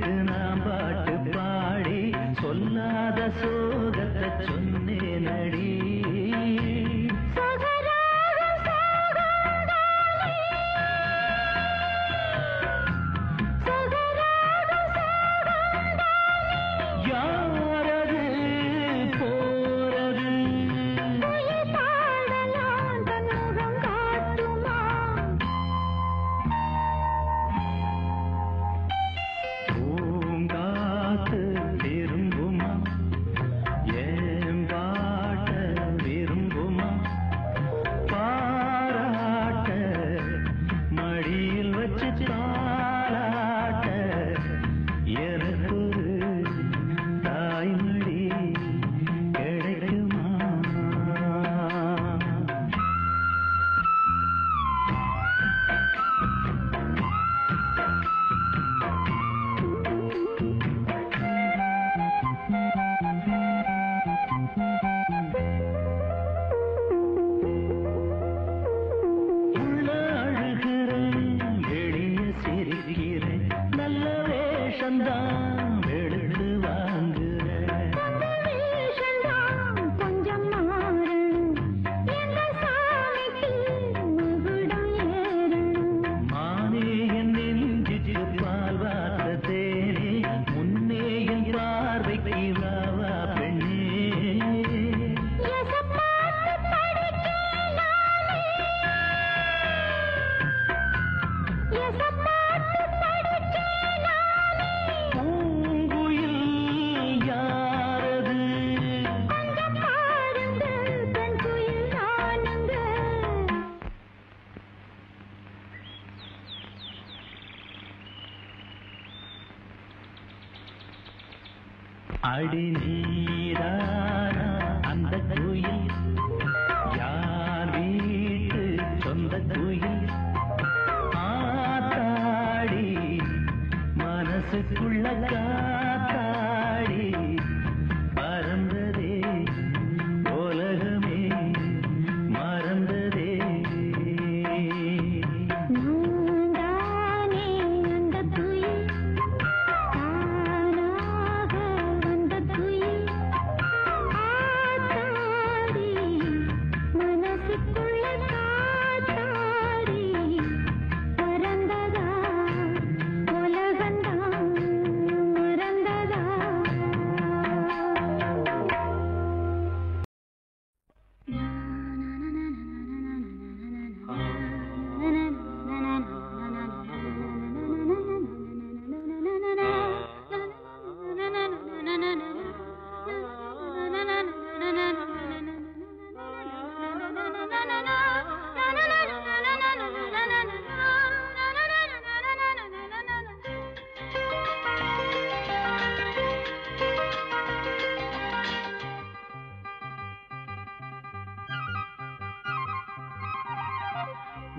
பாட்டுக்கு நான் பாட்டு பாடி சொல்லாத சோகத்தை சொன்னேன் அடி. அடி நீரானா அந்த குயில் யார் வீட்டு சொந்த குயில் ஆத்தாடி மனசுக்குள்ள காத்தாடி பறந்ததே உலகமே மறந்ததே.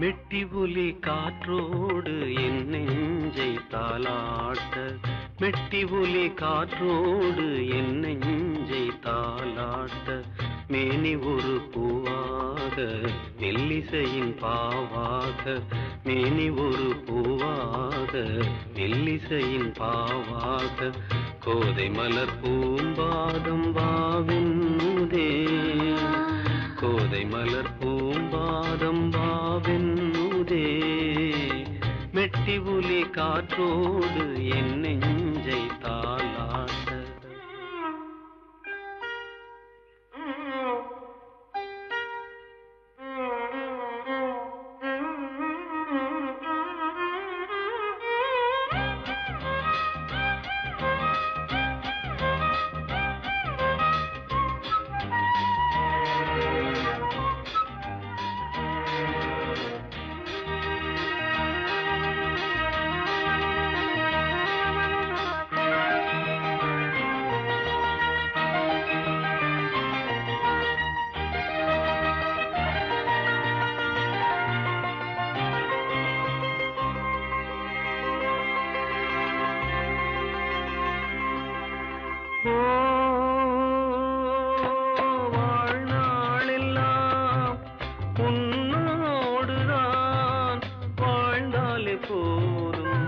மெட்டி ஒலி காற்றோடு என் நெஞ்சை தாலாட்ட, மெட்டி ஒலி காற்றோடு என் நெஞ்சை தாலாட்ட, மேனி ஒரு பூவாக மெல்லிசையின் பாவாக, மேனி ஒரு பூவாக மெல்லிசையின் பாவாக, கோதை மலர் பூம்பாதம் வாவின்னுதே, கோதை மலர் பூம்பாதம் வாவென்னுதே, மெட்டி ஒலி காற்றோடு என் நெஞ்சை தாலாட்ட. வாழ்நாளெல்லாம் உன்னோடுதான் வாழ்ந்தாலே போதும்,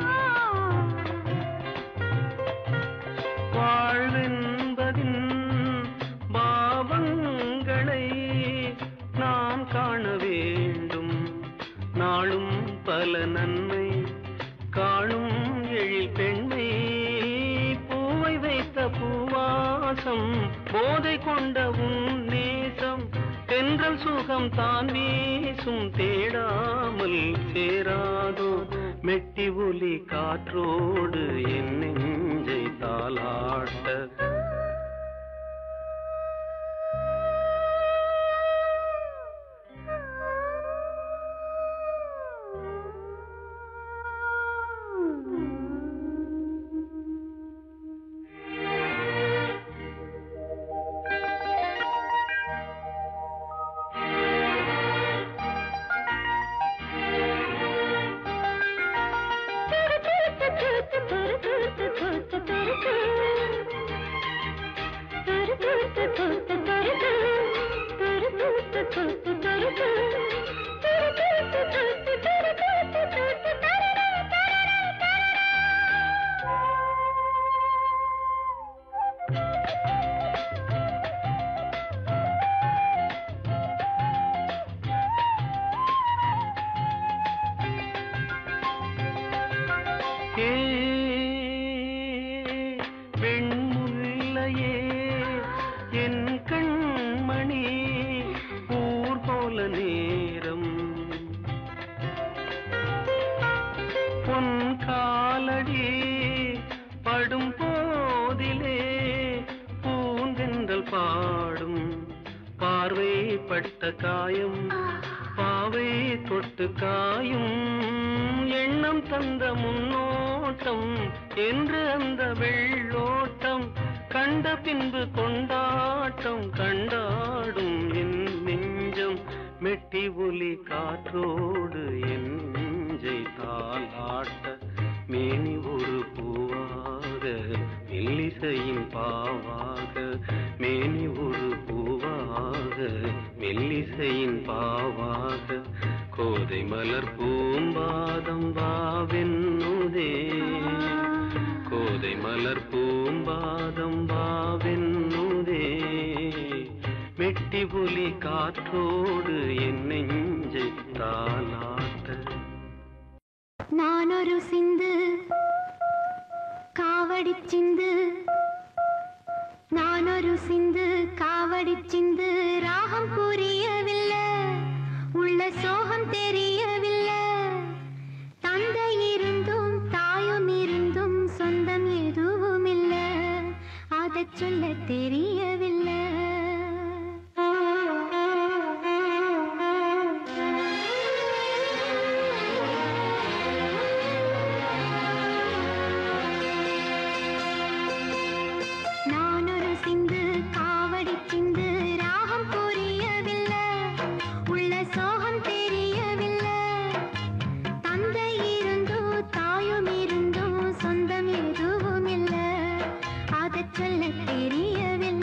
வாழ்வென்பதின் பாவங்களை நாம் காண வேண்டும். நாளும் பல நன்மை காணும் எழில் பெண்மை, பூவை வைத்த பூவாசம், போதை கொண்ட உன் நேசம், தென்றல் சுகம் தான் வீசும் தேடாமல் சேராதோ. மெட்டி ஒலி காற்றோடு என் நெஞ்சை தாலாட்ட. வெண்முல்லையே என் கண்மணி, ஊர் போல நேரம் பொன் காலடி படும் போதிலே பூந்தென்றல் பாடும். பார்வைப்பட்ட காயம் பாவை தொட்டு காயும், எண்ணம் தந்த முன்னோட்டம் என்று அந்த வெள்ளோட்டம், கண்ட பின்பு கொண்டாட்டம் கண்டாடும் என் நெஞ்சம். மெட்டி ஒலி காற்றோடு என் நெஞ்சை தாலாட்ட. மேனி ஒரு பூவாக மெல்லிசையின் பாவாக, மேனி ஒரு பூவாக மெல்லிசையின் பாவாக, கோதை மலர் பூம்பாதம் வாவென்னுதே, கோதை மலர் பூம்பாதம் வாவென்னுதே. மெட்டி ஒலி காற்றோடு என் நெஞ்சை தாலாட்ட. நானொரு சிந்து காவடி சிந்து, நானொரு சிந்து காவடி சிந்து, ராகம் புரியவில்லை, உள்ள சோகம் தெரியவில்லை. தந்தை இருந்தும் தாயும் இருந்தும் சொந்தம் எதுவும் இல்லை, அதை சொல்ல தெரியவில்லை. நானொரு சிந்து காவடி சிந்து, ராகம் புரியவில்லை, உள்ள சோகம் தெரியவில்லை. தந்தை இருந்தும் தாயும் இருந்தும் சொந்தம் எதுவும் இல்லை, அதை சொல்ல தெரியவில்லை.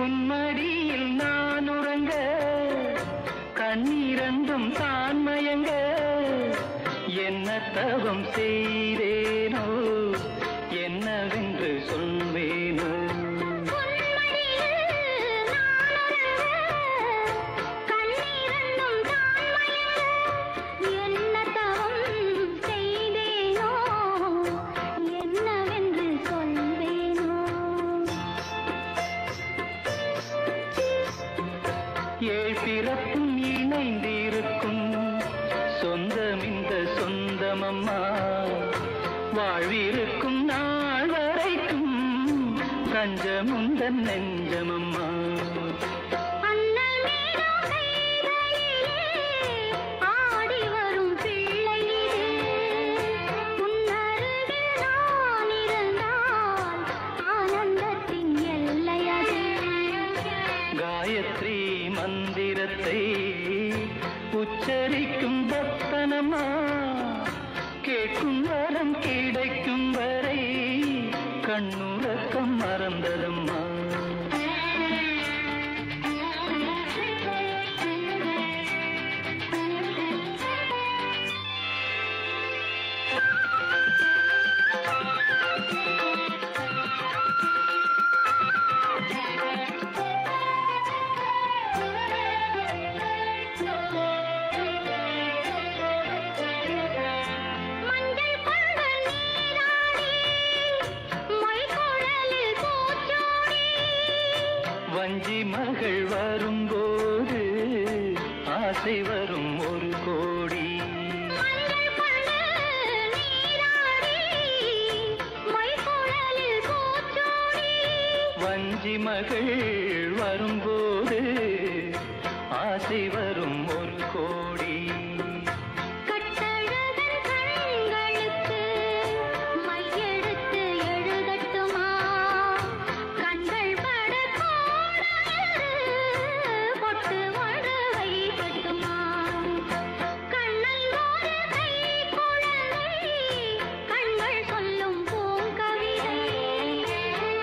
உன்மடியில் நான் உறங்க கண்ணீரண்டும் தான் மயங்க என்ன தவம் செய்தேனோ என்னவென்று சொல்வேனோ ஏழ் பிறப்பும் இணைந்திருக்கும் சொந்தம் இந்த சொந்தமம்மா வாழ்விருக்கும் நாள் வரைக்கும் தஞ்சமுந்தன் நெஞ்சமம்மா காயத்ரி மந்திரத்தை உச்சரிக்கும் பக்தனம்மா கேட்கும் வரம் கிடைக்கும் வரை கண்ணுறக்கம் மறந்ததம்மா வஞ்சி மகள் வரும்போது ஆசை வரும் ஒரு கோடி வஞ்சி மகள் வரும்போது ஆசை வரும் ஒரு கோடி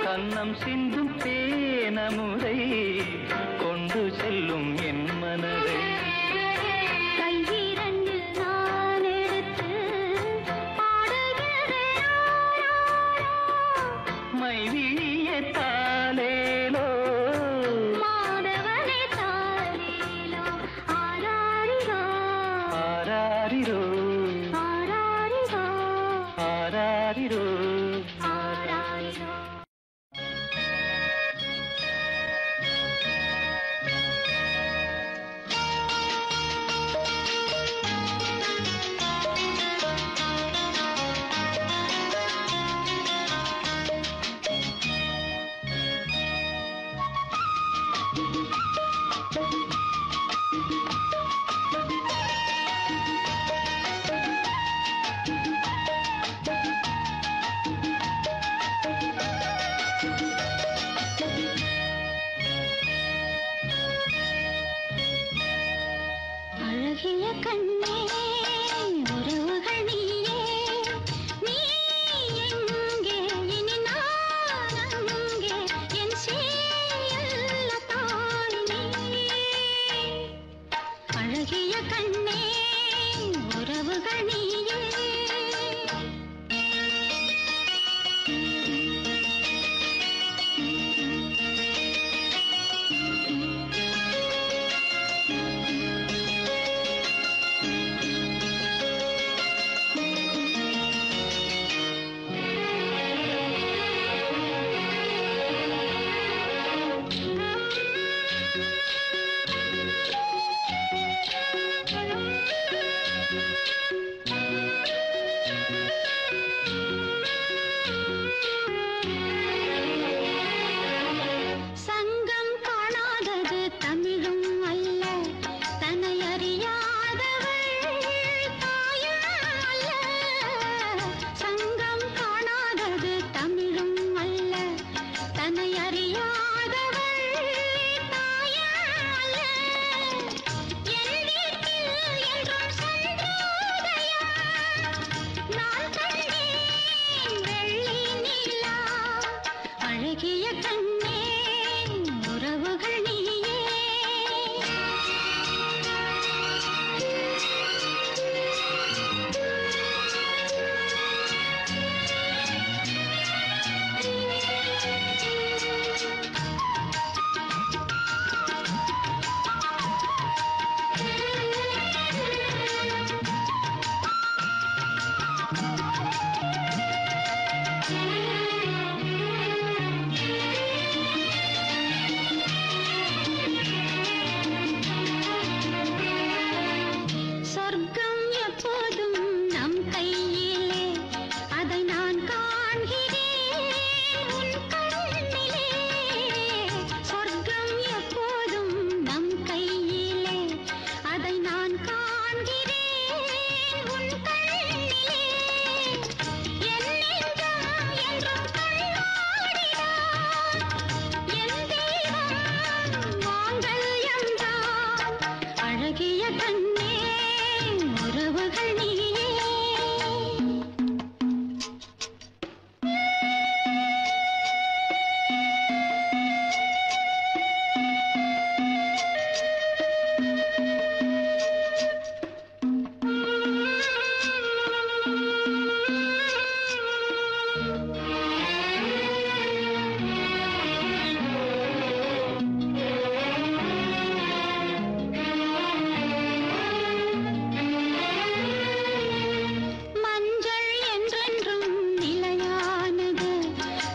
கண்ணம் சிந்தும் தேனமுதை கொண்டு செல்லும் என் மனதை கையிரண்டு நான் எடுத்து பாடுகிறேன் மைவிழிய தாலேலோ அழகிய கண்ணே உறவுகள் நீயே சொர்க்கம் எப்போதும் நம் கையிலே அதை நான் காண்கிறேன் உன் கண்ணிலே சொர்க்கம் எப்போதும் நம் கையிலே அதை நான் காண்கிறேன் உன் கண்ணிலே என் நெஞ்சம் என்றும் கண்ணாடிதான் என் தெய்வம் மாங்கல்யம்தான் அழகிய கண்ணே உறவுகள் நீயே மஞ்சள் என்றென்றும் நிலையானது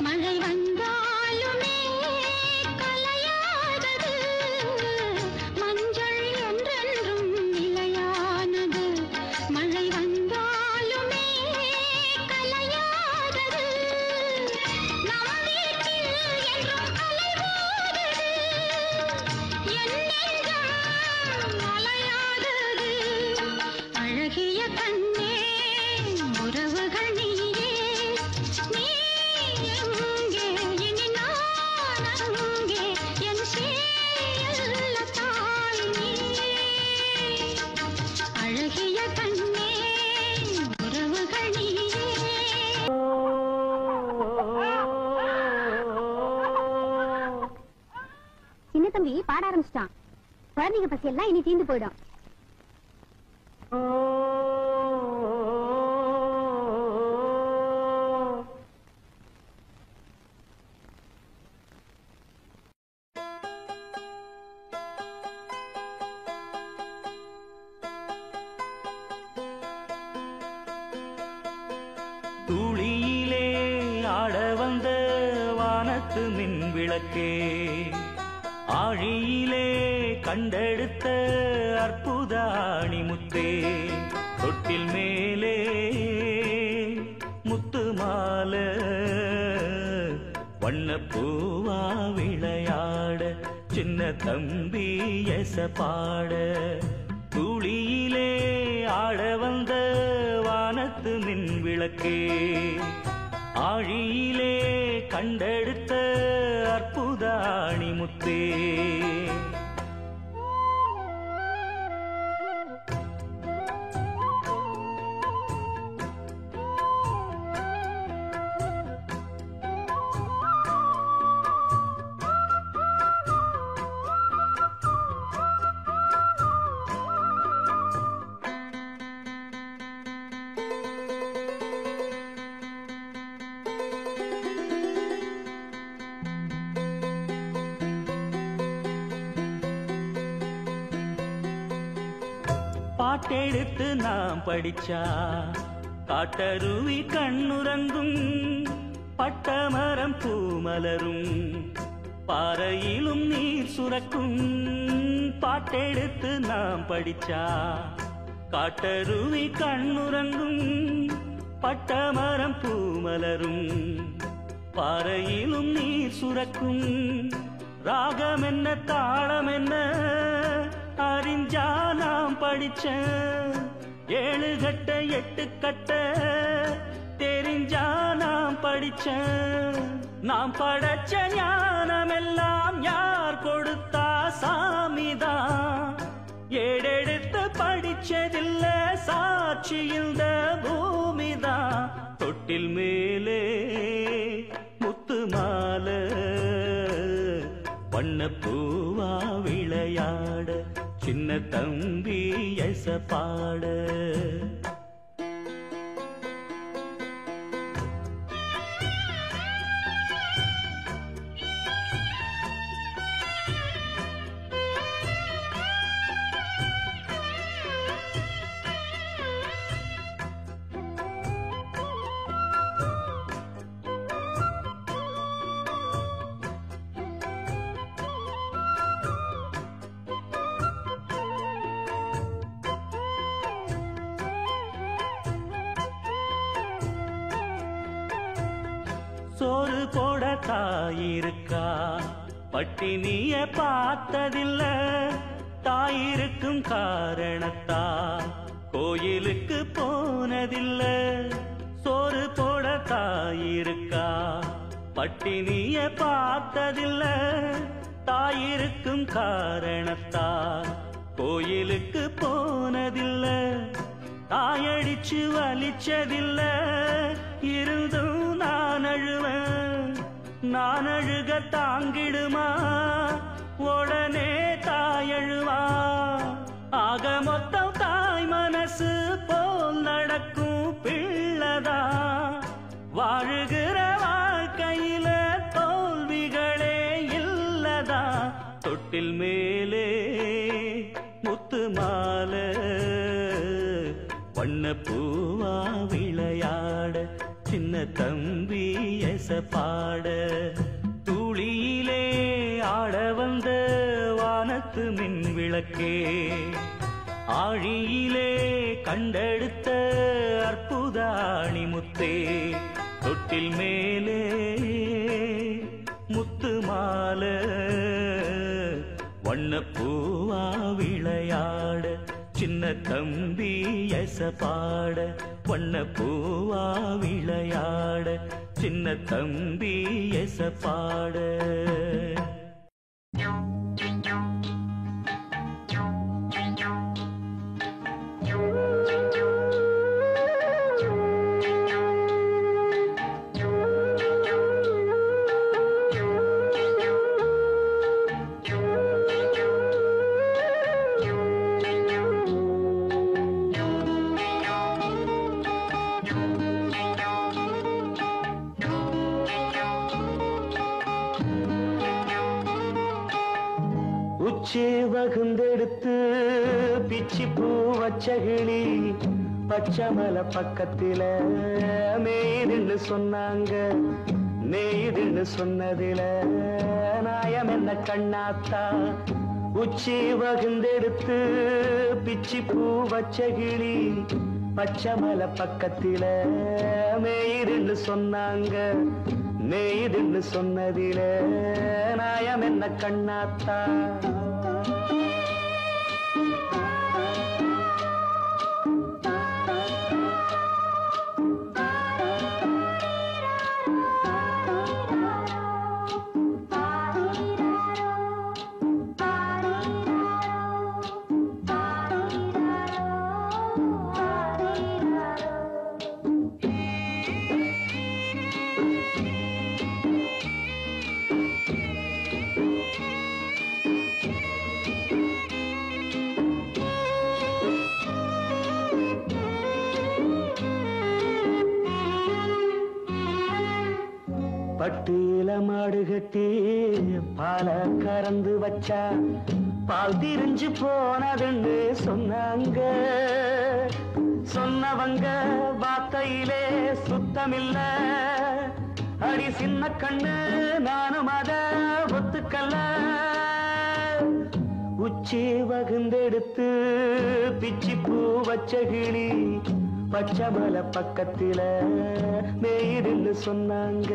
மழை வந்தாலுமே கலையாதது மஞ்சள் என்றென்றும் நிலையானது மழை வந்தாலுமே கலையாதது நம் வீட்டில் என்றும் அலைமோதுது என் நெஞ்சம் அலையாதது அழகிய கண்ணே உறவுகள் நீயே நீ எங்கே இனி நான் அங்கே என் சேயல்ல தாய் நீயே அழகிய கண்ணே உறவுகள் நீயே சின்ன தம்பி பாட ஆரம்பிச்சிட்டான் குழந்தைங்க பசி எல்லாம் இனி தீந்து போயிடும் துளியிலே ஆட வந்த வானத்து மின் விளக்கே ஆழியிலே கண்டெடுத்த அற்புத அணிமுத்தே தொட்டில் மேலே முத்து மாலை வண்ணப்பூவா விளையாட சின்ன தம்பி எச பாட துளியிலே ஆட வந்த வானத்து மின் விளக்கே ஆழியிலே கண்டெடுத்த அற்புத அணிமுத்தே பாட்டெடுத்து நாம் படிச்சா காட்டருவி கண்ணுறங்கும் பட்டமரம் பூமலரும் பாறையிலும் நீர் சுரக்கும் பாட்டெடுத்து நாம் படிச்சா காட்டருவி கண்ணுறங்கும் பட்டமரம் பூமலரும் பாறையிலும் நீர் சுரக்கும் ராகம் என்ன தாளம் என்ன அறிஞ்சா நாம் படிச்ச ஏழு கட்ட எட்டு கட்ட தெரிஞ்சா நாம் படிச்ச நாம் படைச்ச ஞானமெல்லாம் யார் கொடுத்தா சாமிதான் ஏடெடுத்து படிச்சதில்ல சாட்சி இந்த பூமிதான் தொட்டில் மேலே முத்து மாலை வண்ணப்பூவா விளையாட சின்ன தம்பி எச பாட சோறு போட தாயிருக்கா பட்டினிய பார்த்ததில்ல தாயிருக்கும் காரணத்தா கோயிலுக்கு போனதில்ல சோறு போட தாயிருக்கா பட்டினிய பார்த்ததில்ல தாயிருக்கும் காரணத்தா கோயிலுக்கு போனதில்ல தாயடிச்சு வலிச்சதில்ல இருந்தும் நான் அழுவேன் நான் அழுக தாங்கிடுமா உடனே தாயழுவா ஆக மொத்தம் தாய் மனசு போல் நடக்கும் பிள்ளதா வாழுகிற வாழ்க்கையில தோல்விகளே இல்லதா தொட்டில் மேலே முத்து மாலை வண்ணப்பூவா விளையாட சின்ன தம்பி எச பாட தூளியிலே ஆட வந்த வானத்து மின் விளக்கே ஆழியிலே கண்டெடுத்த அற்புத அணிமுத்தே தொட்டில் மேலே முத்து மாலை வண்ணப்பூவா விளையாட சின்ன தம்பி எச பாட வண்ணப்பூவா விளையாட சின்ன தம்பி எச பாட உச்சி வகுந்தெடுத்து பிச்சி பூ வச்ச கிளி பச்சைமலை பக்கத்தில மேய்துன்னு சொன்னாங்க மேய்துன்னு சொன்னதில நாயம் என்ன கண்ணாத்தா உச்சி வகுந்தெடுத்து பிச்சி பூ வச்ச கிளி பச்சைமலை பக்கத்தில மேய்துன்னு சொன்னாங்க மேய்துன்னு சொன்னதில நாயம் என்ன கண்ணாத்தா பட்டியில மாடு கட்டி பால கறந்து வச்சா பால் திரிஞ்சு போனதுன்னு சொன்னாங்க சொன்னவங்க வார்த்தையிலே சுத்தமில்ல அடி சின்ன கண்ணு நானும் அத ஒத்துக்கல்ல உச்சி வகுந்தெடுத்து பிச்சி பூ வச்ச கிளி பச்சைமலை பக்கத்தில மேய்துன்னு சொன்னாங்க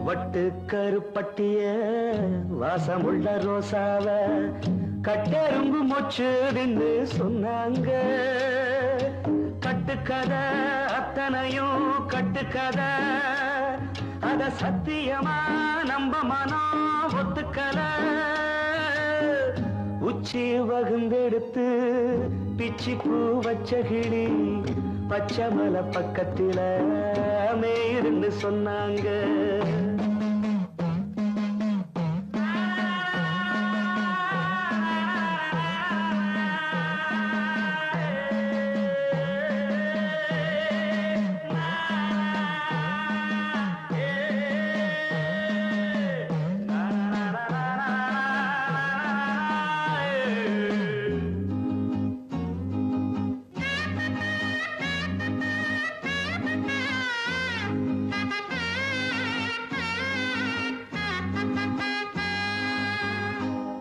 வட்டு கருப்பட்டிய வாசமுள்ள ரோசாவ கட்டெரும்பு மொச்சுதுன்னு சொன்னாங்க. கட்டுக்கதை அத்தனையும் கட்டுக்கதை, அத சத்தியமா நம்ப மனம் ஒத்துக்கல. உச்சி வகுந்தெடுத்து பிச்சி பூ வச்ச கிளி பச்சை மலை பக்கத்தில மேயிருந்து சொன்னாங்க.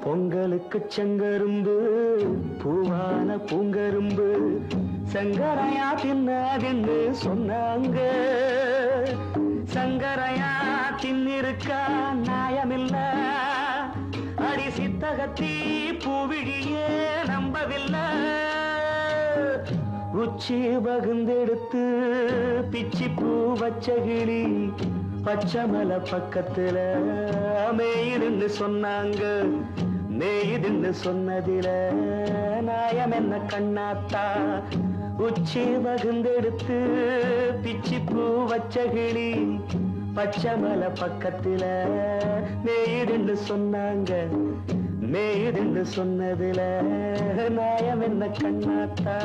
பொங்கலுக்கு செங்கரும்பு பூவான பூங்கரும்பு சங்கரையா தின்னாதின்னு சொன்னாங்க. சங்கரையா தின்னிருக்கா நியாயமில்ல, அடி சித்தகத்தி பூவிழியே நம்பவில்லை. உச்சி வகுந்தெடுத்து பிச்சி பூ வச்ச கிளி பச்சை மலை பக்கத்துல மேயிருந்து சொன்னாங்க. மேயிருந்து சொன்னதில நாயம் என்ன கண்ணாத்தா, உச்சி வகுந்தெடுத்து பிச்சி பூ வச்ச கிளி பச்சை மலை பக்கத்துல மேயிருந்து சொன்னாங்க. மேயிருந்து சொன்னதில நாயம் என்ன கண்ணாத்தா.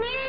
நீ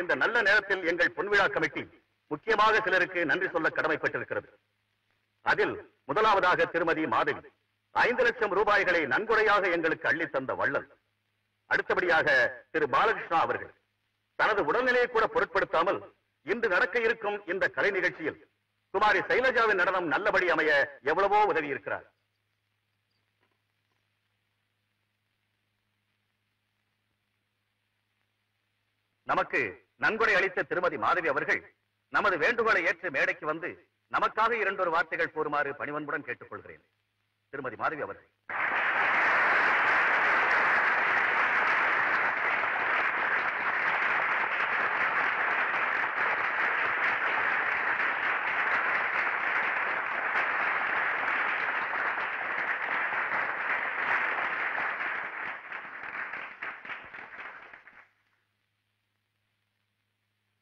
இந்த நல்ல நேரத்தில் எங்கள் பொன்விழா கமிட்டி முக்கியமாக சிலருக்கு நன்றி சொல்ல கடமைப்பட்டிருக்கிறது. அதில் முதலாவதாக திருமதி மாதவி 5 லட்சம் ரூபாய்களை நன்கொடையாக எங்களுக்கு அள்ளித் தந்த வள்ளல். அடுத்தபடியாக திரு பாலகிருஷ்ணா அவர்கள் தனது உடல்நிலையை கூட பொருட்படுத்தாமல் இன்று நடக்க இருக்கும் இந்த கலை நிகழ்ச்சியில் குமாரி சைலஜாவின் நடனம் நல்லபடி அமைய எவ்வளவோ உதவி இருக்கிறார். நமக்கு நன்கொடை அளித்த திருமதி மாதவி அவர்கள் நமது வேண்டுகோளை ஏற்று மேடைக்கு வந்து நமக்காக 2 வார்த்தைகள் கூறுமாறு பணிவன்புடன் கேட்டுக்கொள்கிறேன். திருமதி மாதவி அவர்கள்.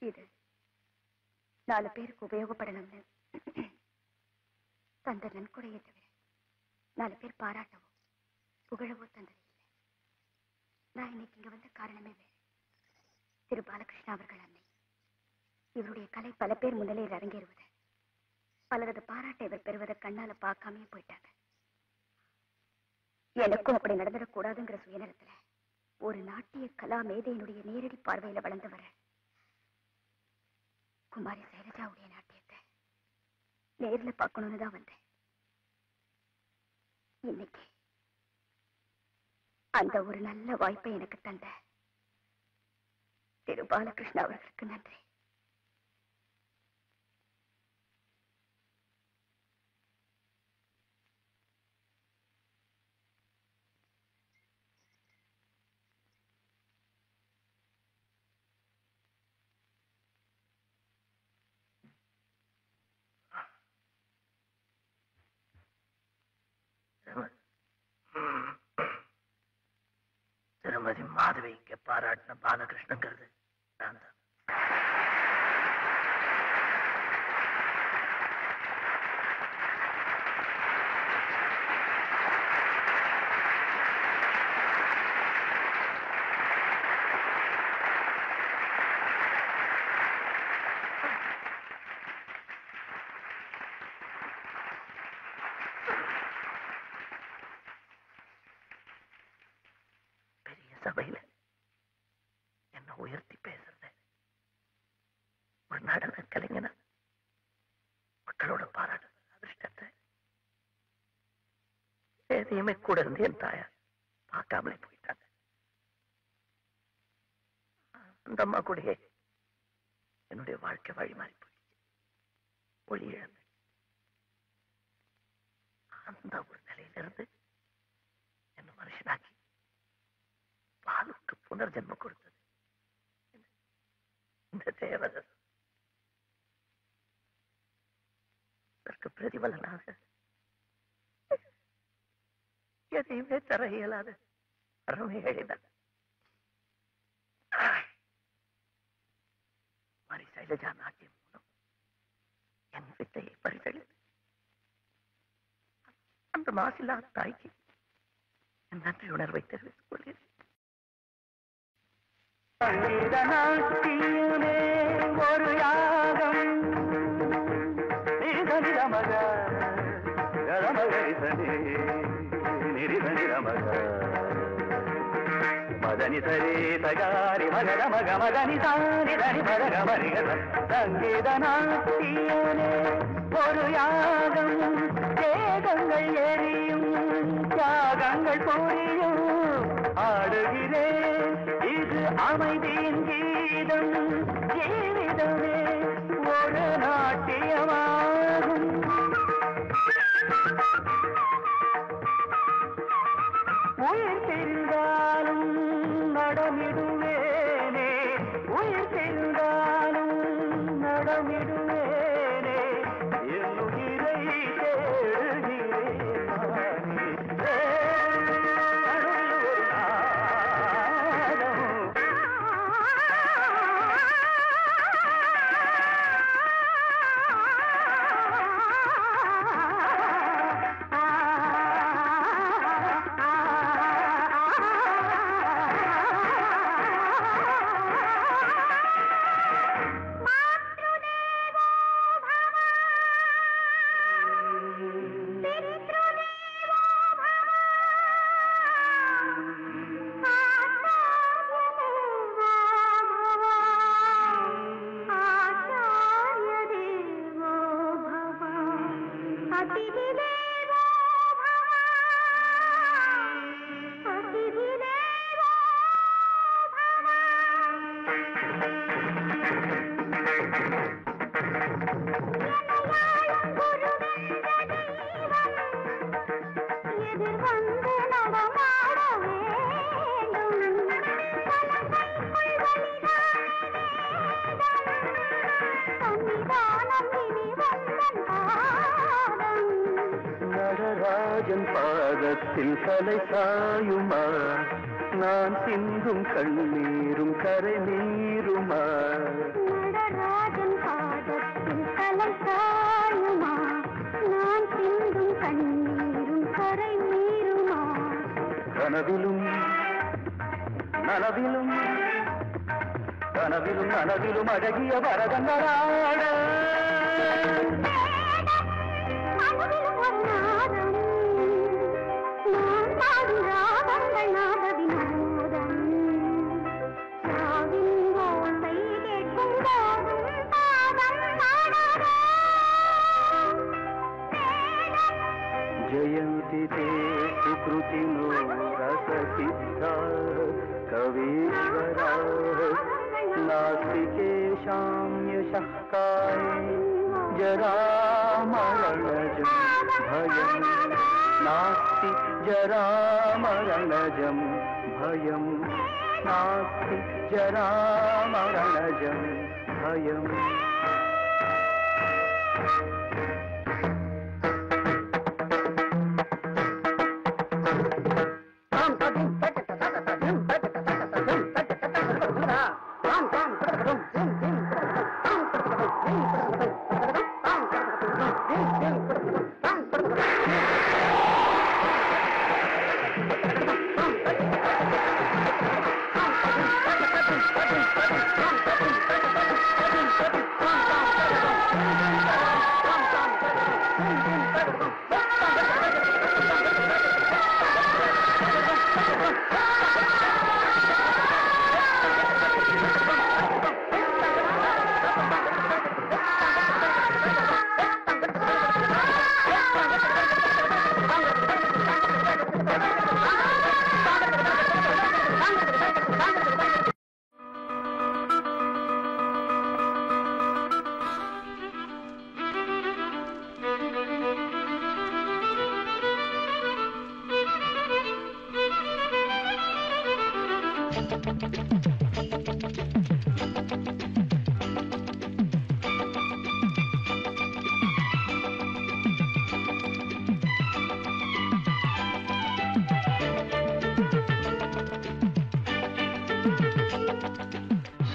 இது 4 பேருக்கு உபயோகப்படணும்னு தந்த நன்கொடையை தவிர 4 பேர் பாராட்டவோ புகழவோ தந்தது இல்லை. நான் இன்னைக்கு இங்க வந்த காரணமே வேறு. திரு பாலகிருஷ்ணா அவர்கள் அன்னை இவருடைய கலை பல பேர் முன்னிலையில் அரங்கேறுவதை, பலரது பாராட்டை இவர் பெறுவதை கண்ணால பார்க்காமே போயிட்டாங்க. எனக்கும் அப்படி நடந்துடக்கூடாதுங்கிற சுயநலத்துல ஒரு நாட்டிய கலா மேதையினுடைய நேரடி பார்வையில வளர்ந்து வர குமாரி சைலஜாவுடைய நாட்டியத்தை நேர்ல பார்க்கணும்னு தான் வந்தேன். இன்னைக்கு அந்த ஒரு நல்ல வாய்ப்பை எனக்கு தந்த திரு பாலகிருஷ்ணா அவர்களுக்கு நன்றி. திருமதி மாதவிக்கு பாராட்டின பாலகிருஷ்ணங்கிறது நான் தான். சபையில என்ன உயர்த்தி பேசுறது, ஒரு நடன கலைஞனா மக்களோட பாராட்டு அதிர்ஷ்டத்தை எதையுமே கூட இருந்து என் தாயார் பார்க்காமலே போயிட்டாங்க. அந்த அம்மா கூடயே என்னுடைய வாழ்க்கை வழி மாறி போயிடுச்சு. ஒளி இழந்து அந்த ஒரு நிலையிலிருந்து என்ன மனுஷனாக்கி பாலுக்கு புனர்ஜென்மம் கொடுத்தது இந்த தேவதை. அதற்கு பிரதிபலனாக எதையுமே தர இயலாத ಅರವೇ ಹೇಳಿದ ಮಾರಿ ಶೈಲಜಾ ನಾಟ್ಯ மூலம் என் வித்தையை பறிதெடுத்து அந்த மாசில்லாத தாய்க்கு என் நன்றி உணர்வை தெரிவித்துக் கொள்கிறேன். ஒரு யாகம் மதனி சரி தகாரி மகர மக மதனி சாரி தனி மதக மரிகத சங்கீத நாட்டியனே ஒரு யாகம் தேகங்கள் எரியும் தியாகங்கள் புரியும் ஆடுகிறேன் இது அமைதியின் கீதம் ஜீவிதமே ஒரு நாட்டியமாகும் உயிர் தெரிந்தாலும் நடமிடுவேனே உயிர் தெரிந்தாலும் நடமிடுவேனே என் உயிரை நடராஜன் பாதத்தில் தலை சாயுமா நான் சிந்தும் கண்ணீரும் கரை நீருமா நடராஜன் பாதத்தில் தலை சாயுமா நான் சிந்தும் கண்ணீரும் கரை நீருமா கனவிலும் நனவிலும் கனவிலும் நனவிலும் அழகிய பரதங்களாட जयन्ति ते सुकृतिनो रससिद्धा कवीश्वरा नास्तिकेषां यशः काये जरामरणजं भयं नास्ति जरामरणजं भयं नास्ति जरामरणजं भयम्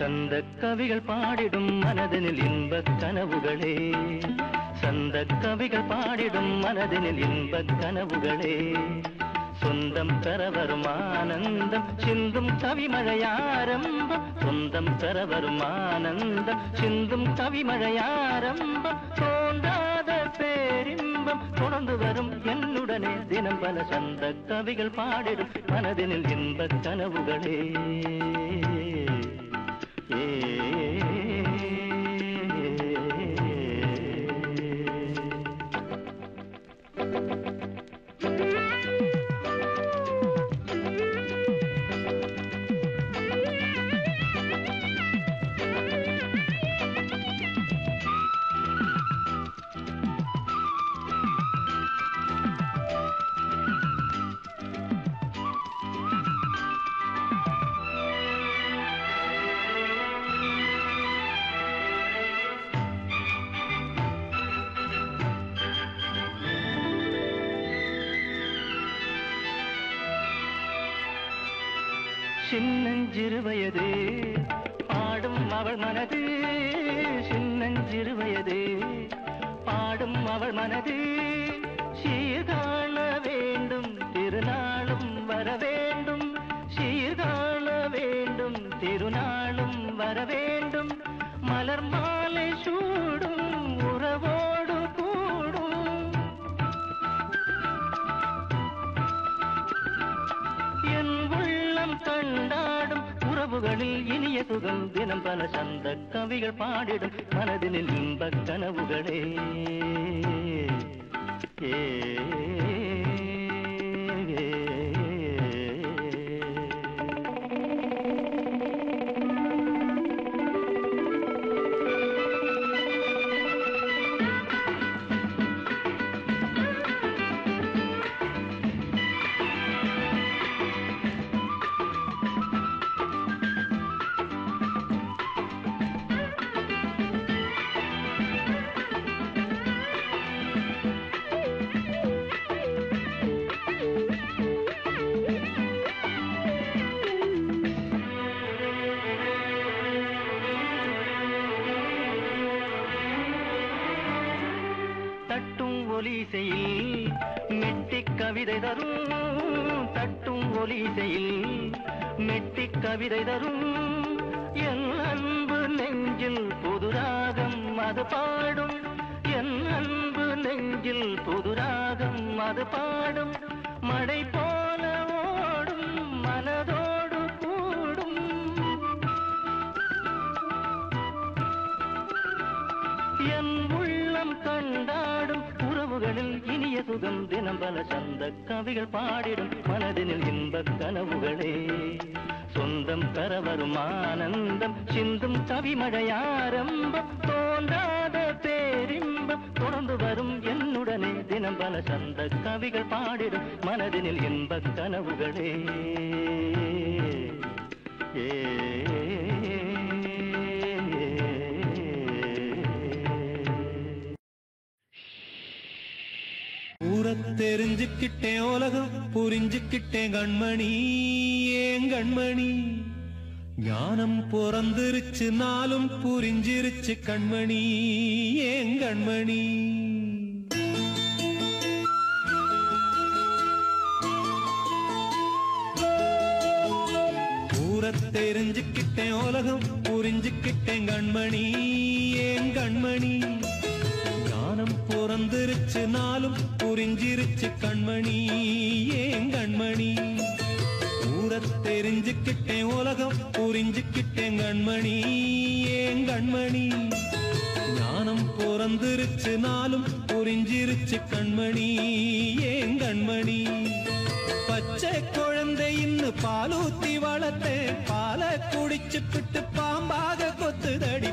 சந்த கவிகள் பாடிடும் மனதினில் இன்பக் கனவுகளே, சந்த கவிகள் பாடிடும் மனதினில் இன்பக் கனவுகளே, சொந்தம் பெற வரும் ஆனந்தம் சிந்தும் கவிமழையாரம்பம், சொந்தம் பெற வரும் ஆனந்தம் சிந்தும் கவிமழையாரம்பம், தோன்றாத பேரின்பம் தொடர்ந்து வரும் என்னுடனே தினம் பல சந்த கவிகள் பாடிடும் மனதினில் இன்பக் கனவுகளே. சின்னஞ்சிறு வயது பாடும் அவள் மனது, சின்னஞ்சிறு வயது பாடும் அவள் மனது, சீர்காண வேண்டும் திருநாளும் வர வேண்டும், சீர்காண வேண்டும் திருநாளும் வர வேண்டும், மலர் மாலை சூடும் உறவோடு கூடும், என் உள்ளம் கண்டாடும் உறவுகளில் இனிய சுகம் தினம் பல சந்த கவிகள் பாடிடும் மனதினில் இன்பக் கனவுகளே. தட்டும் ஒலிசையில் மெட்டிக் கவிதை தரும், தட்டும் ஒலிசையில் மெட்டிக் கவிதை தரும், என் அன்பு நெஞ்சில் புதுராகம் அது பாடும், என் அன்பு நெஞ்சில் புதுராகம் அது பாடும், மழை போல ஓடும் மனதோடு கூடும், என் உள்ளம் கண்டாடும் உறவுகளில் இனிய சுகம் தினம் பல சந்த கவிகள் பாடிடும் மனதினில் இன்பக் கனவுகளே, சொந்தம் பெற வரும் ஆனந்தம் சிந்தும் கவிமழையாரம்பம், தோன்றாத பேரின்பம் தொடர்ந்து வரும் என்னுடனே தினம் பல சந்த கவிகள் பாடிடும் மனதினில் இன்பக் கனவுகளே. தெரிஞ்சுக்கிட்டேன் உலகம் புரிஞ்சுக்கிட்டேன் கண்மணி, ஏன் கண்மணி ஞானம் பிறந்திருச்சு நாளும் புரிஞ்சிருச்சு கண்மணி, ஏன் கண்மணி தெரிஞ்சுக்கிட்டேன் உலகம் புரிஞ்சுக்கிட்டேன் கண்மணி, ஏன் கண்மணி ஞானம் பிறந்திருச்சு நாளும் புரிஞ்சிருச்சு கண்மணி, ஏன் கண்மணி தெரிஞ்சுக்கிட்டேன் உலகம் புரிஞ்சுக்கிட்டேன் கண்மணி, ஏன் கண்மணி ஞானம் பிறந்திருச்சு நாளும் புரிஞ்சிருச்சு கண்மணி, ஏன் கண்மணி பச்சை குழந்தை இன்னும் பாலூத்தி வளர்த்தேன், பாலை குடிச்சுக்கிட்டு பாம்பாக கொத்துதடி,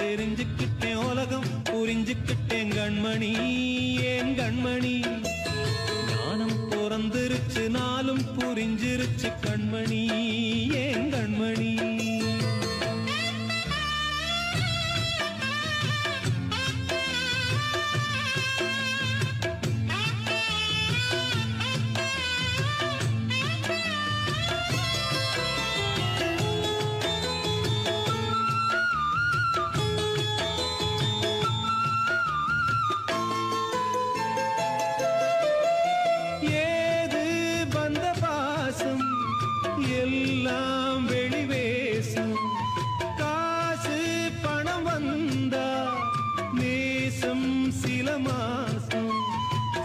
தெரிஞ்சுக்கிட்டேன் உலகம் புரிஞ்சுக்கிட்டேன் கண்மணி, ஏன் கண்மணி ஞானம் பிறந்திருச்சு நாளும் புரிஞ்சிருச்சு கண்மணி, ஏன் கண்மணி எல்லாம் வெளிவேசம் காசு பணம் வந்தா நேசம் சில மாசம்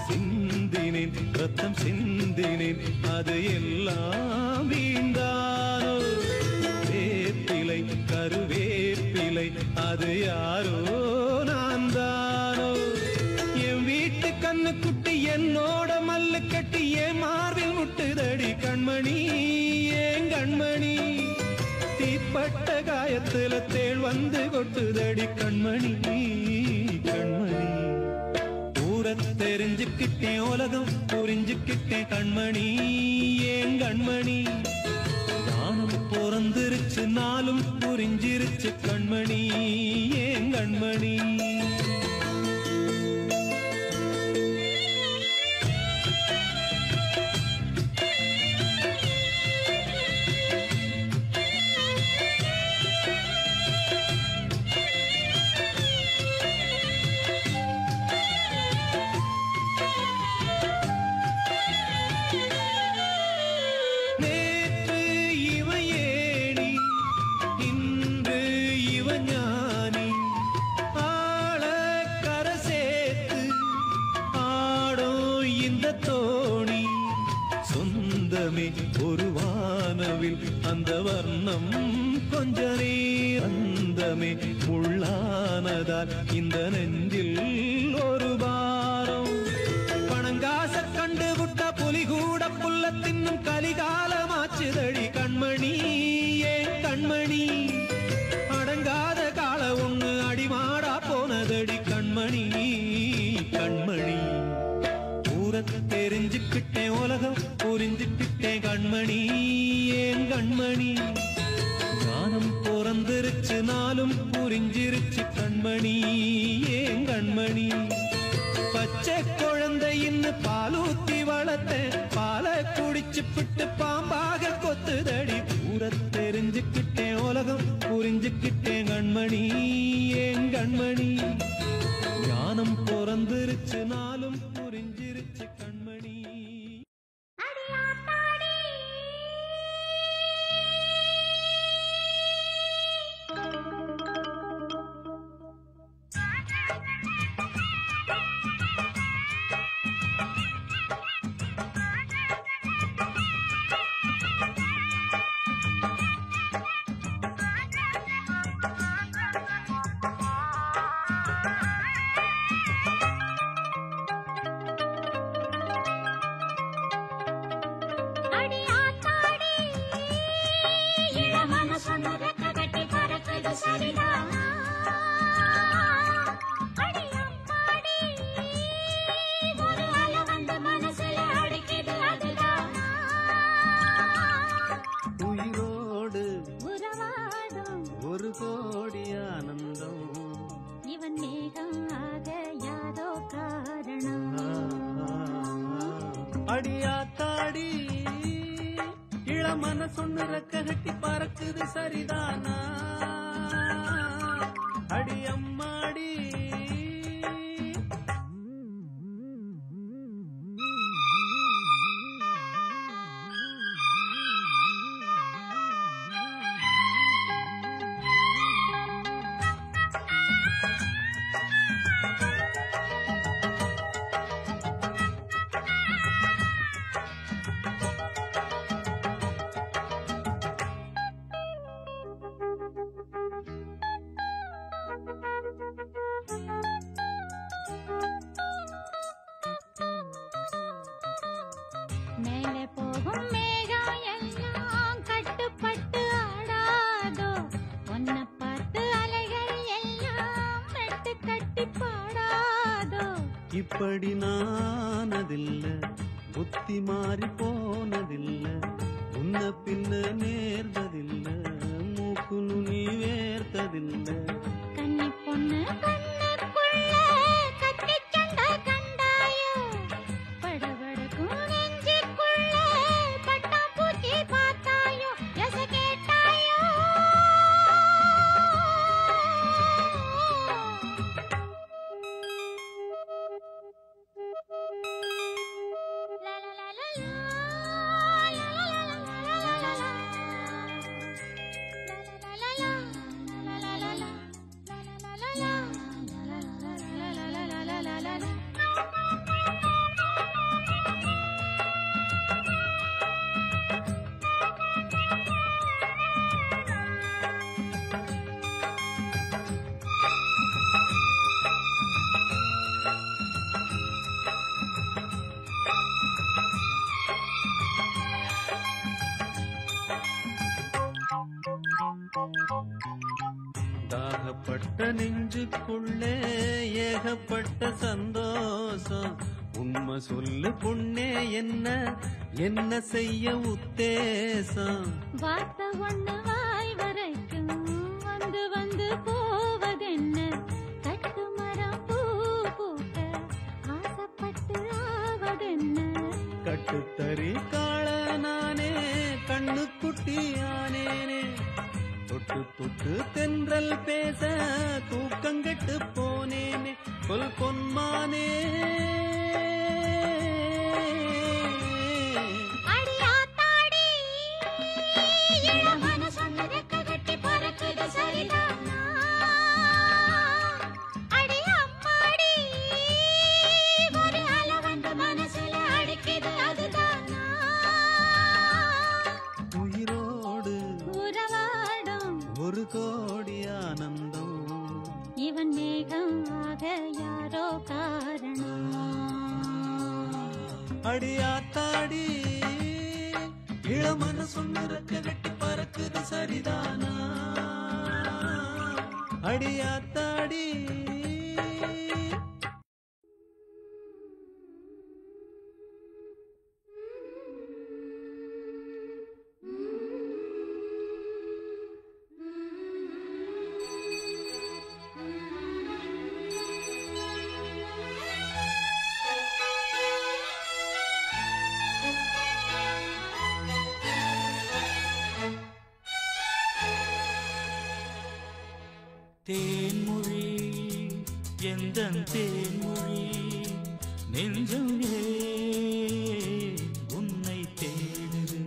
சிந்தினேன் ரத்தம் சிந்தினேன் அது எல்லாம் வீண்டானோ வேப்பிலை கருவேப்பிலை அது யாரோ நான் தானோ என் வீட்டு கண்ணு குட்டி என்னோட மல்லு கட்டி என் மார்பில் முட்டுதடி கண்மணி ஏன் கண்மணி தீப்பட்ட காயத்துல தேள் வந்து கொட்டுதடி கண்மணி கண்மணி ஊரை தெரிஞ்சுக்கிட்டேன் உலகம் புரிஞ்சுக்கிட்டேன் கண்மணி ஏன் கண்மணி ஞானம் பிறந்திருச்சு நாளும் புரிஞ்சிருச்சு கண்மணி ஏன் கண்மணி ஒரு வானவில் அந்த வர்ணம் கொஞ்ச நேரந்தமே முள்ளானதால் இந்த நெஞ்சில் ஒரு பாரம் பணங்காச கண்டு விட்ட புலி கூட புல்ல தின்னும் கலிகாலமாச்சுதடி கண்மணி ஏன் கண்மணி அடங்காத கால ஒண்ணு அடிமாடா போனதடி கண்மணி கண்மணி தெரிஞ்சுக்கிட்டேன் உலகம் புரிஞ்சுக்கிட்டேன் கண்மணி ஏன் கண்மணி ஞானம் பிறந்திருச்சு நாளும் புரிஞ்சிருச்சு கண்மணி ஏன் கண்மணி பச்சை குழந்தையின்னு பாலூத்தி வளர்த்த பாலை குடிச்சு பிட்டு பாம்பாக கொத்துதடி பூர தெரிஞ்சுக்கிட்டேன் உலகம் புரிஞ்சுக்கிட்டேன் கண்மணி ஏன் கண்மணி ஞானம் பிறந்திருச்சு நாளும் புரிஞ்சிருச்சு கண்மணி உயிரோடு உறவாடும் ஒரு கோடி ஆனந்தம் இவன் மேகம் ஆக யாரோ காரணம் அடியாத்தாடி இளமன சொன்னு ரெக்க கட்டி பறக்குது சரிதானா அடி அம்மாடி மேலே போகும் மேகம் எல்லாம் கட்டுப்பட்டு ஆடாதோ உன்னை பார்த்து அலைகள் எல்லாம் மெட்டு கட்டி பாடாதோ இப்படி நானதில்ல புத்தி மாறி போனதில்ல உன்ன பின்ன நேர்ந்ததில்ல மூக்கு நுனி வேர்த்ததில்ல கன்னி பொண்ணு கண்ணுக்குள்ள கட்டி சண்டை கண்டாயோ படபடக்கும் நெஞ்சுக்குள்ள பட்டாம்பூச்சி பார்த்தாயோ எச கேட்டாயோ la la la la la la la la la la la நெஞ்சுக்குள்ளே ஏகப்பட்ட சந்தோஷம். உண்மை சொல்லு பொண்ணே, என்ன என்ன செய்ய உத்தேசம்? வார்த்தை ஒண்ணு வாய் வரைக்கும் வந்து வந்து போவதென்ன? கட்டு மரம் பூ பூக்க ஆசைப்பட்டு ஆவதென்ன? கட்டுத்தறி காள நானே, கண்ணு குட்டியானேனே. தொட்டு தொட்டு தென்றல் பேச தூக்கங்கெட்டு போனேனே. சொல் பொன்மானே, ஒரு கோடி ஆனந்தம். இவன் மேகம் ஆக யாரோ காரணம். அடியாத்தாடி இளமன சொன்னரக்க கட்டி பறக்குது சரிதானா? அடியாத்தாடி தேன்மொழி எந்தன் தேன்மொழி நெஞ்சம் உன்னை தேடுது.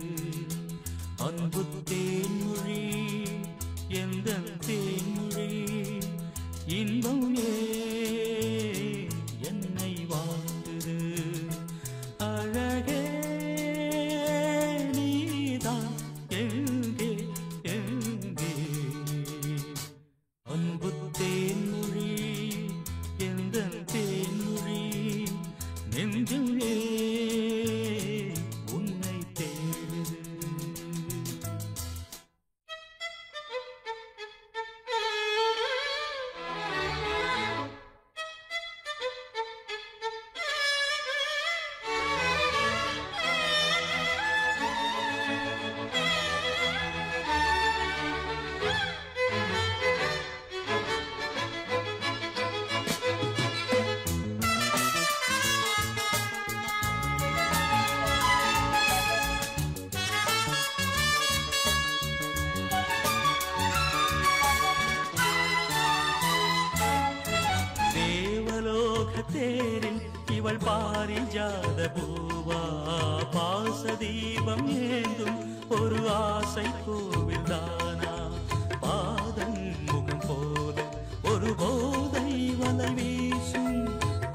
அன்பு தேன்மொழி எந்தன் தேன்மொழி இன்பம் என்னை வாழ்த்துது. அழகே நீதான் எங்கே எங்கே? அன்பு தேன்மொழி எந்தன் தேன்மொழி நெஞ்சும் உன்னை தேடுது. தேரில் இவள் பாரிஜாத பூவா, பாசதீபம் ஏந்தும் ஒரு ஆசை கோவில் தானா? பாதம் முகம் போல ஒரு போதை வலை வீசும்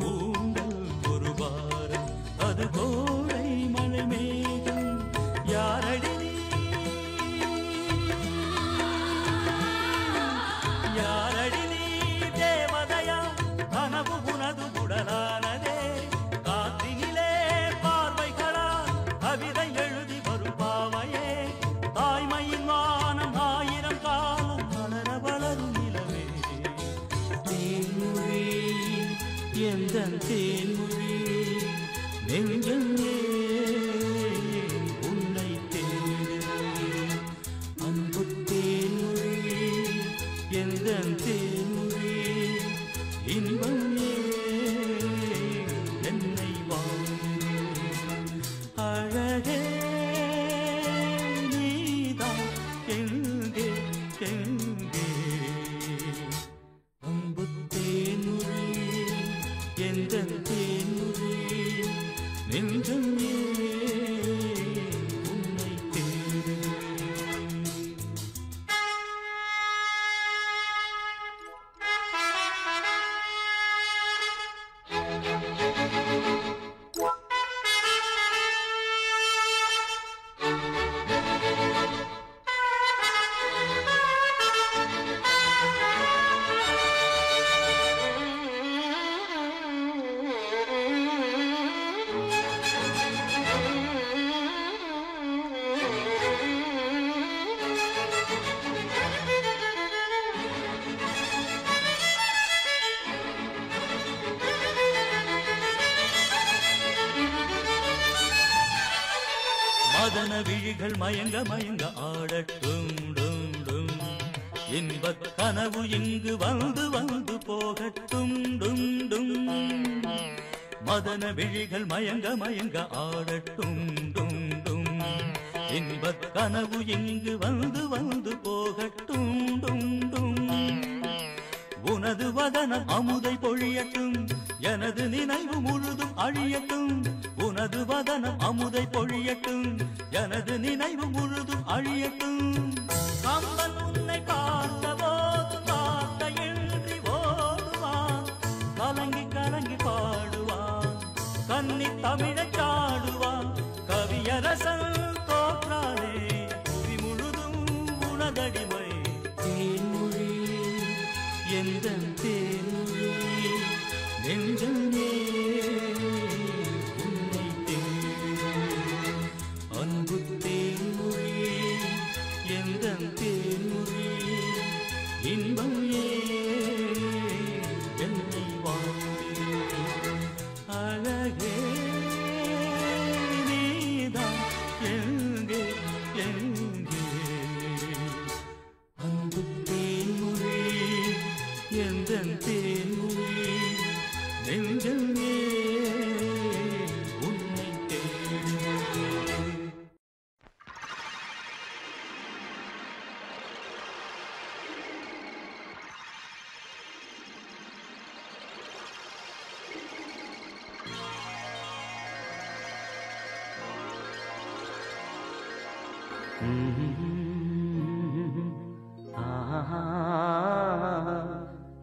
பூண்டல் ஒரு வாரம், அது கோடை மழை மேகம். யாரடி நீ, யாரடி நீ தேவதையா? கனவு உனது உடலானதே, காத்தினிலே பார்வைகளா கவிதை எழுதி வரும் பாவையே. தாய்மையின் வானம் ஆயிரம் காலம் வளர வளரும் நிலவே. தேன்மொழி எந்தன் தேன்மொழி நெஞ்சம் உன்னை தேடுது. அன்பு தேன்மொழி எந்தன் தேன்மொழி இன்பம் என்னை வாழ்ந்து. அழகே நீதான் எங்கே எங்கே? அன்பு தேன்மொழி எந்தன் தேன்மொழி நெஞ்சம் உன்னை தேடுது. மதன விழிகள் மயங்க மயங்க ஆடட்டும் டும் டும் இன்பக் கனவு இங்கு வந்து வந்து போகட்டும் டும் டும் மதன விழிகள் மயங்க மயங்க ஆடட்டும் டும் டும் இன்பக் கனவு இங்கு வந்து வந்து போகட்டும் டும் டும் உனது வதனம் அமுதை பொழியட்டும் எனது நினைவு முழுதும் அழியட்டும் உனது வதனம் அமுதை பொழியட்டும் எனது நினைவு முழுதும் அழியட்டும் கம்பன் உன்னை பார்த்த போது வார்த்தையின்றி ஓடுவான் கலங்கி கலங்கி பாடுவான் கன்னி தமிழை சாடுவான் கவியரசன் தோற்றானே புவி முழுதும் உனதடிமை தேன்மொழி எந்தன் தேன்மொழி நெஞ்சமே உன்னை தேடி அன்பு தேன்மொழி எந்தன் தேன்மொழி இன்பம் என்னை வாழ்ந்தே அழகே நீதான் எங்கே எங்கே அன்பு தேன்மொழி எந்தன் தேன்மொழி நெஞ்சமே உன்னை தேடி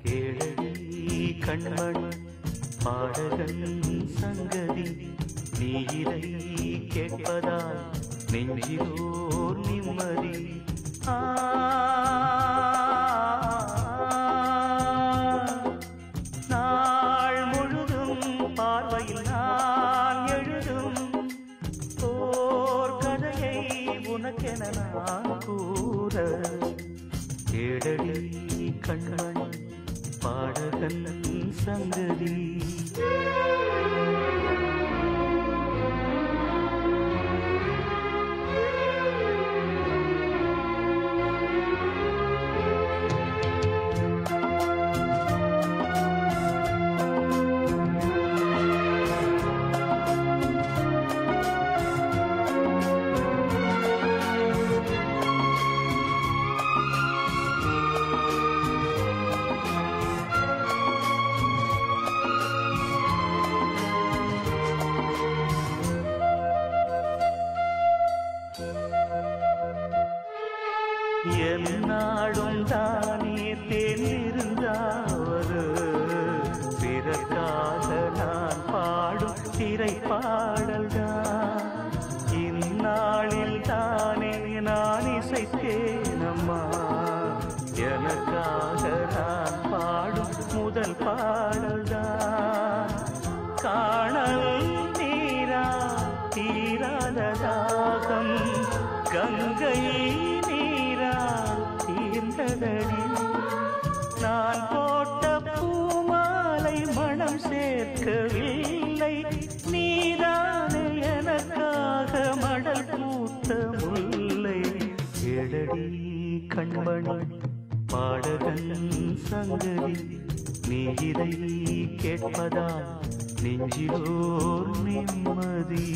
கேளடி கண்மணி பாடகன் சங்கதி நீ இதை கேட்பதால் நெஞ்சிலோர் நிம்மதி நாள் முழுதும் பார்வையில் நான் எழுதும் ஓர் கதையை உனக்கென நான் கூற கேளடி கண்மணி பாடகன் சங்கதி என்னாடும் தானே தேர்ந்திருந்தாவது பிறக்காக நான் பாடும் திரை பாடல்தான் இந்நாளில் தானே நான் இசைத்தேனம்மா எனக்காக நான் பாடும் முதல் பாடல்தான் காணல் நீரா தீராத தாகம் கங்கை தீர்ந்ததடி நான் போட்ட பூமாலை மனம் சேர்க்கவில்லை நீதானே எனக்காக மடல் பூத்த முல்லை எழடி கண்மணி பாடகன் சங்கதி நீ இதை கேட்பதால் நெஞ்சிலோர் நிம்மதி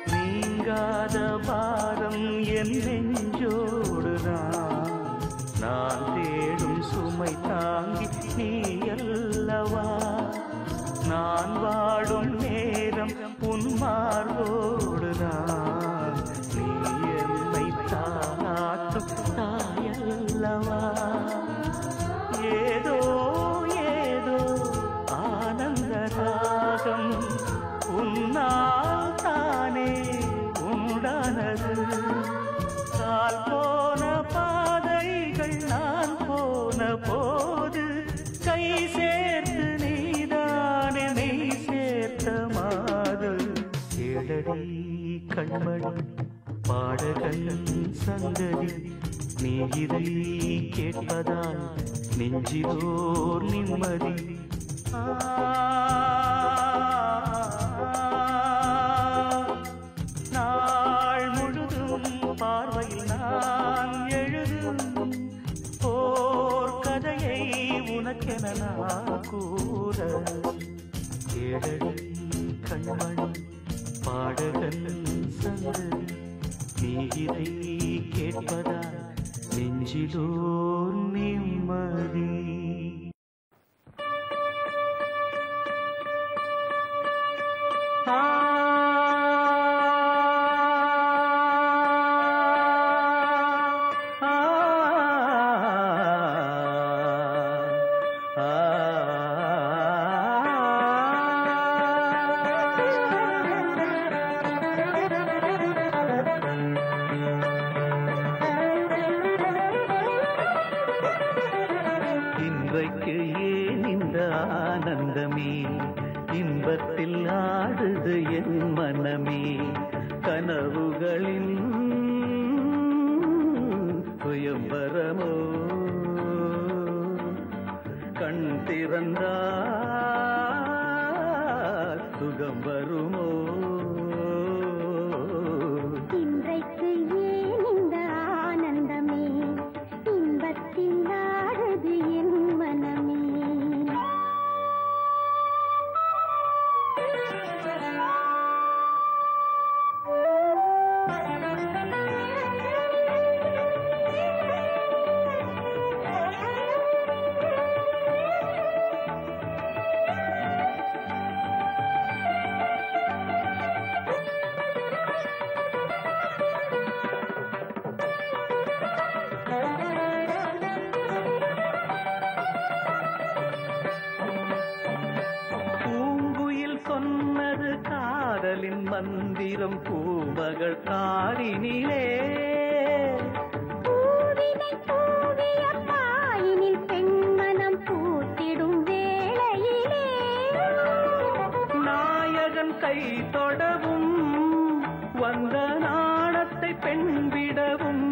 நீங்காத பாரம் என் நெஞ்சோடுதான் நான் தேடும் சுமை தாங்கி நீ அல்லவா நான் வாடும் நேரம் உன் மார்போடுதான் நீ என்னை தாளாட்டும் தாயல்லவா ஏதோ ஏதோ ஆனந்தரா கேளடி கண்மணி பாடகன் சங்கதி நீ இதை கேட்பதால் நெஞ்சிலோர் நிம்மதி நாள் முழுதும் பார்வையில் நான் எழுதும் ஓர் கதையை உனக்கென நான் கூற கேளடி கண்மணி பாடகன் சங்கதி நீ இதை கேட்பதால் நெஞ்சிலோர் நிம்மதி இன்றைக்கு ஏன் இந்த ஆனந்தமே இன்பத்தில் ஆடுது என் மனமே கனவுகளின் சுயம்பரமோ கண் திறந்தால் சுகம் வருமோ இன்றைக்கு ஏன் இந்த ஆனந்தமே இன்பத்தில் ஆடுது என் மனமே சொன்னது காதலின் மந்திரம் பூமகள் காரினிலே பூவினை பூவிய பாயினில் பெண்மனம் பூத்திடும் வேளையிலே நாயகன் கை தொடவும் வந்த நாணத்தை பெண் விடவும்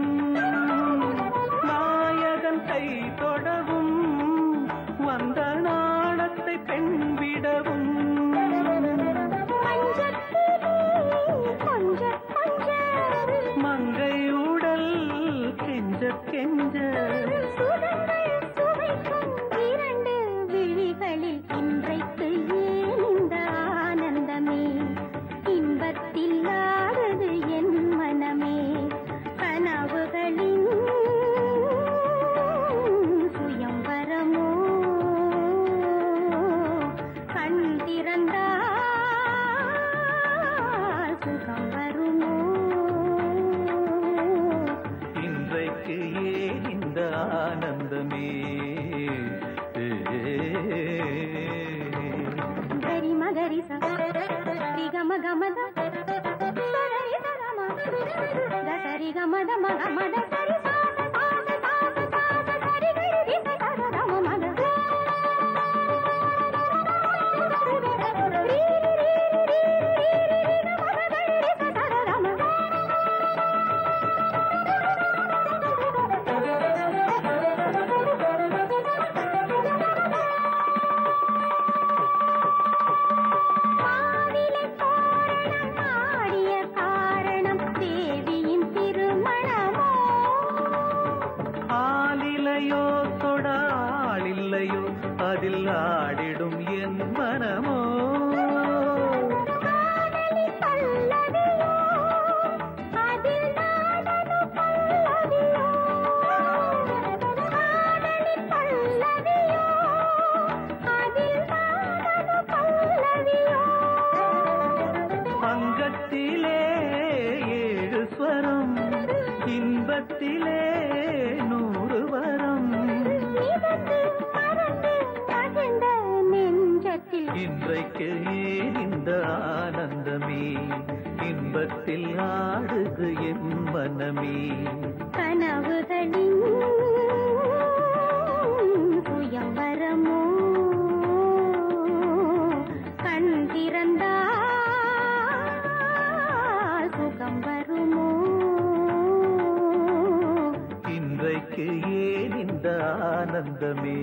நாயகன் கை தொடவும் வந்த நாணத்தை பெண் விடவும் மங்கை உடல் கெஞ்ச கெஞ்ச இரண்டு விழிகளில் இன்றைக்கு ஏன் இந்த ஆனந்தமே இன்பத்தில் ஆடுது என் மனமே கனவுகளின் சுயம்பரமோ கண் திறந்தால் சுகம் வருமோ இன்றைக்கு ஏன் இந்த ஆனந்தமே ಗರಿ ಮಗರಿ ಸರಿ ಗಮ ಗಮದ ಸರಿ ಸರಮ ಸರಿ ಗಮದ ಮಗ ಮದ ಸರಿ ಸಾಸ ಸಾಸ ಸಾಸ ಸಾಸ ಸರಿ ಗರಿ ಸರ ರಮ ಮಗ ರೀ ರೀ ರೀ ರೀ ಮಗ ಗರಿ ಸರ ರಮ அதில் ஆடிடும் என் மனமோ அங்கத்திலே 7 ஸ்வரம் இன்பத்திலே 100 வரம் இன்றைக்கு ஏன் இந்த ஆனந்தமே இன்பத்தில் ஆடுது என் மனமே கனவுகளின் சுயம்பரமோ கண் திறந்தால் சுகம் வருமோ இன்றைக்கு ஏன் இந்த ஆனந்தமே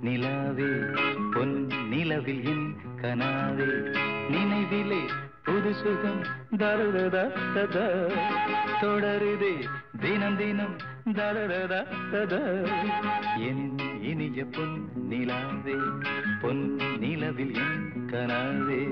நிலாவே பொன் நிலவில் என் கனாவே நினைவிலே புது சுகம் தருததா ததா தொடருதே தினம் தினம் தருததா ததா என் இனிய பொன் நிலாவே பொன் நிலவில் என் கனாவே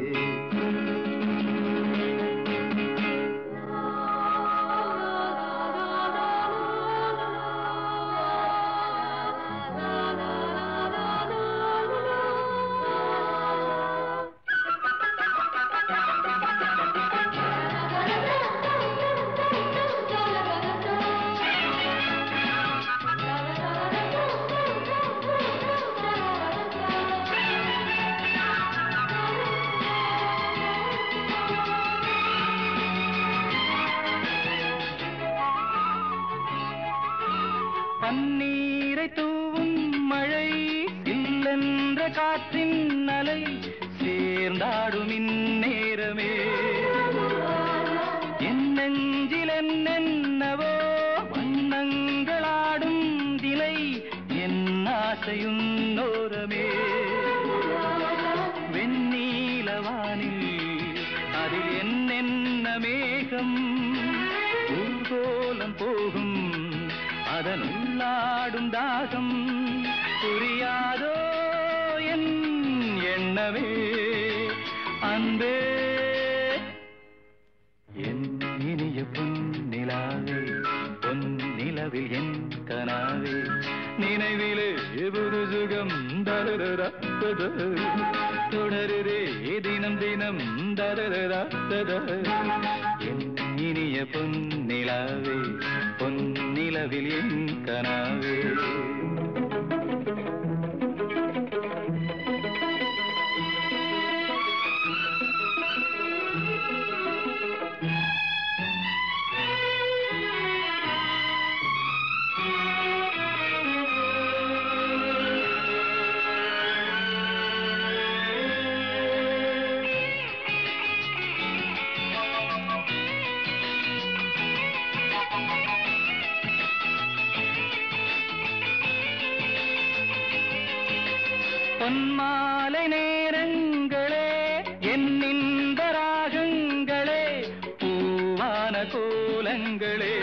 பன்னீரை தூவும் மழை இல்லென்ற காற்றின் அலை சேர்ந்தாடும் இந்நேரமே என் நெஞ்சில் என்னென்னவோ வண்ணங்களாடும் திலை என் ஆசையுன்னோரமே வெண்ணீலவானில் அதில் என்னென்ன மேகம் ஊர்கோலம் போகும் அதன் உள்ளாடும் தாகம் புரியாதோ என் எண்ணமே அன்பே என் இனிய பொன் நிலாவே பொன் நிலவில் என் கனாவே நினைவிலே புது சுகம் தருதரா தொடருதே தினம் தினம் தருதரா என் இனிய பொன் நிலாவே பொன் நிலவில் என் கனாவே பொன்மாலை நேரங்களே என் இன்ப ராகங்களே பூவான கோலங்களே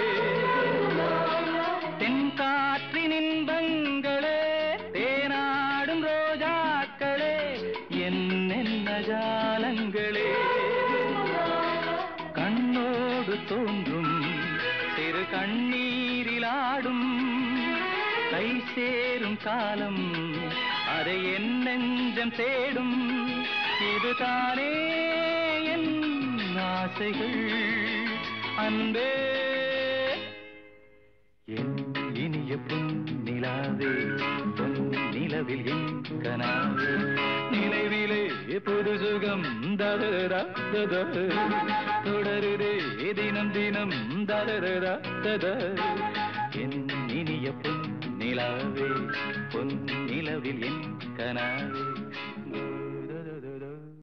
தென்காற்றின் இன்பங்களே தேனாடும் ரோஜாக்களே என்னென்ன ஜாலங்களே கண்ணோடு தோன்றும் சிறு கண்ணீரிலாடும் கை சேரும் காலம் அதை என் நெஞ்சம் தேடும் இதுதானே என் ஆசைகள் அன்பே என் இனிய பொன் நிலாவே பொன் நிலவில் என் கனாவே நினைவிலே புது சுகம் தருதரா ததா தொடருதே தினம் தினம் தருதரா ததா என் இனிய பொன் நிலாவே பொன் நிலவில் என் கனாவே